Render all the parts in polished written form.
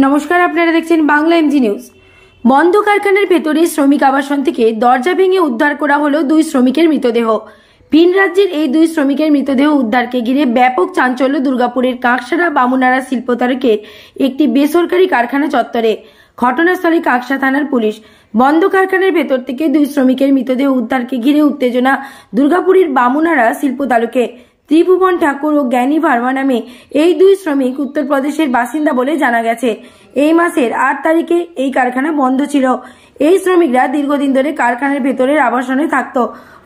নমস্কার, আপনারা দেখছেন বাংলা এমজি নিউজ। বন্ধ কারখানার ভেতরে শ্রমিক আবাসন থেকে দরজা ভেঙে উদ্ধার করা হলো 2 শ্রমিকের মৃতদেহ। ভিন রাজ্যের এই 2 শ্রমিকের মৃতদেহ উদ্ধারকে ঘিরে ব্যাপক চাঞ্চল্য দুর্গাপুরের কাঁকসারা বামুনারা শিল্পতারকের একটি বেসরকারি কারখানা চত্বরে। ঘটনাস্থলে কাঁকসা থানার পুলিশ। বন্ধ কারখানার ভেতর থেকে 2 শ্রমিকের মৃতদেহ উদ্ধারকে ঘিরে উত্তেজনা দুর্গাপুরের বামুনারা শিল্পতালুকে। ত্রিভুবন ঠাকুর ও জ্ঞানী ভার্মা নামে এই 2 শ্রমিক উত্তরপ্রদেশের বাসিন্দা বলে জানা গেছে। এই মাসের 8 তারিখে এই কারখানা বন্ধ ছিল। এই শ্রমিকরা দীর্ঘদিন ধরে কারখানার ভেতরের আবাসনে থাকত।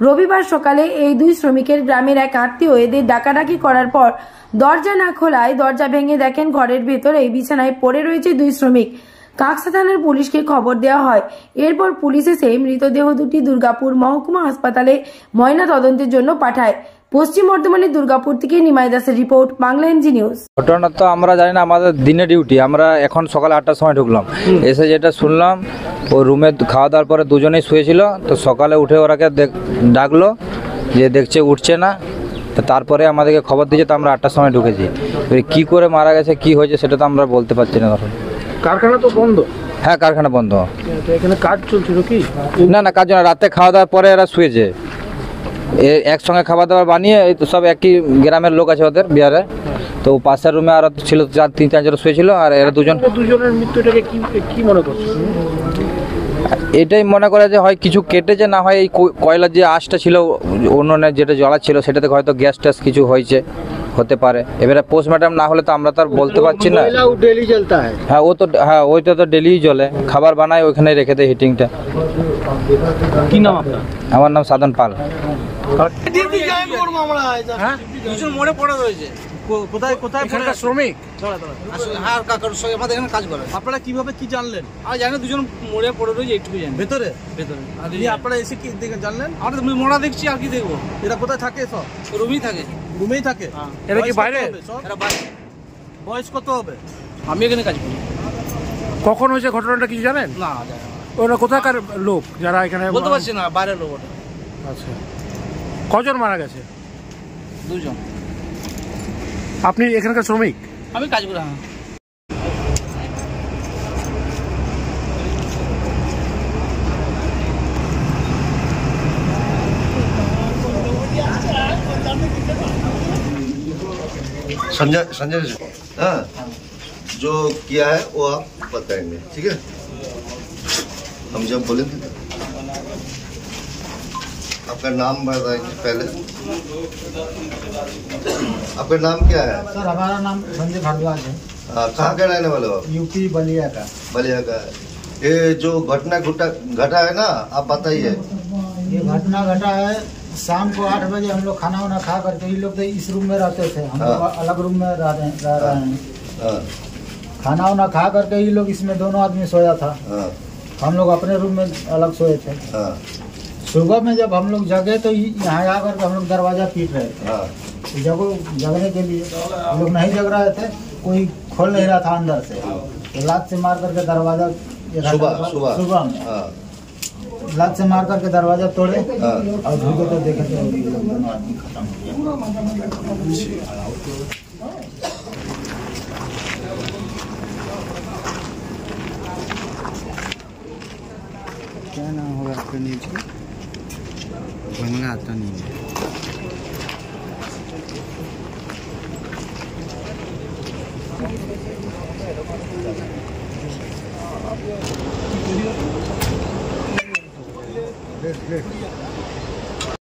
রবিবার সকালে এই 2 শ্রমিকের গ্রামের এক আত্মীয় এদের ডাকাডাকি করার পর দরজা না খোলায় দরজা ভেঙে দেখেন ঘরের ভেতরে বিছানায় পড়ে রয়েছে 2 শ্রমিক। কাঁকসা থানার পুলিশকে খবর দেওয়া হয়। এরপর পুলিশ এসে মৃতদেহ দুটি দুর্গাপুর মহকুমা হাসপাতালে ময়না তদন্তের জন্য পাঠায়। পশ্চিম বর্ধমানের দুর্গাপুর থেকে নিমাই দাসের রিপোর্ট, বাংলা এমজি নিউজ। ঘটনা তো আমরা জানি না, আমাদের দিনে ডিউটি। আমরা এখন সকালে 8টার সময় ঢুকলাম, এসে যেটা শুনলাম ও রুমে খাওয়া দাওয়ার পরে দুজনেই শুয়েছিল। তো সকালে উঠে ওরাকে ডাকলো, যে দেখছে উঠছে না। তো তারপরে আমাদেরকে খবর দিয়েছে, তো আমরা 8টার সময় ঢুকেছি। কি করে মারা গেছে, কি হয়েছে সেটা তো আমরা বলতে পারছি না। তখন কারখানা তো বন্ধ। হ্যাঁ, কারখানা বন্ধ। এখানে কাজ চলছিল কি? না, কাজ না। রাতে খাওয়া দাওয়ার পরে এরা শুয়েছে, একসঙ্গে খাবার দাবার বানিয়ে। এই তো সব একই গ্রামের লোক আছে ওদের, বিহারে। তো পাশের রুমে আর ছিল 3-4 জন শুয়েছিল, আর এরা দুজনের মৃত্যুটাকে কি মনে করছে? এটাই মনে করে যে হয় কিছু কেটেছে, না হয় এই কয়লার যে আঁশটা ছিল উনুনে যেটা জ্বলা ছিল সেটাতে হয়তো গ্যাস ট্যাস কিছু হয়েছে, হতে পারে। এবারে পোস্টমর্টম না হলে তো আমরা তো আর বলতে পারছি না। হ্যাঁ, ওইটা তো ডেলি জ্বলে, খাবার বানায় ওইখানে রেখে দেয় হিটিংটা। কি নাম আপনার? আমার নাম সাধন পাল। মরে পড়ে রয়েছে। কোথায় শ্রমিক? আপনারা কিভাবে কি জানলেন? আর জানি দুজন মরে পড়ে রয়েছে, এইটুকু জানি। ভেতরে আপনারা এসে কি দেখে জানলেন? আর মরা দেখছি, আর কি দেখবো। এরা কোথায় থাকে? সব রুমেই থাকে। এরা কি বাইরে? বয়স কত হবে? আমি এখানে কাজ করি। কখন হয়েছে ঘটনাটা কিছু জানেন? না, ওরা কোথাকার লোক যারা এখানে? বলতে পারছি না, বাইরের লোক ওটা। আচ্ছা, কজন মারা গেছে? 2 জন। আপনি এখানকার শ্রমিক? আমি কাজ করি। হ্যাঁ। संजय हाँ, जो किया है वो आप बताएंगे, ठीक है? हम जब बोलेंगे आपका नाम बताएंगे पहले। आपका नाम क्या है? सर, हमारा नाम संजय भारद्वाज है। कहाँ के रहने वाले हो आप? यूपी बलिया का। बलिया का। ये जो घटना घटा है ना, आप बताइए। ये घटना घटा है शाम को 8 बजे। हम लोग खाना वाना खा करके, ये लोग तो इस रूम में रहते थे, हम लोग अलग रूम में रह रहे हैं। खाना वाना खा करके ये लोग इसमें दोनों आदमी सोया था। हम लोग अपने रूम में अलग सोए थे। सुबह में जब हम लोग जगे तो यहाँ आकर के हम लोग दरवाजा पीट रहे थे। जगने के लिए हम लोग नहीं जग रहे थे, कोई खोल नहीं रहा था अंदर से। तो लात से मार करके दरवाजा सुबह में लात से मार करके दरवाजा तोड़े और ढूंढे तो देखे तो दोनों आदमी खत्म हो गया। क्या नाम होगा आपका? न्यूज बनगा आता नहीं है।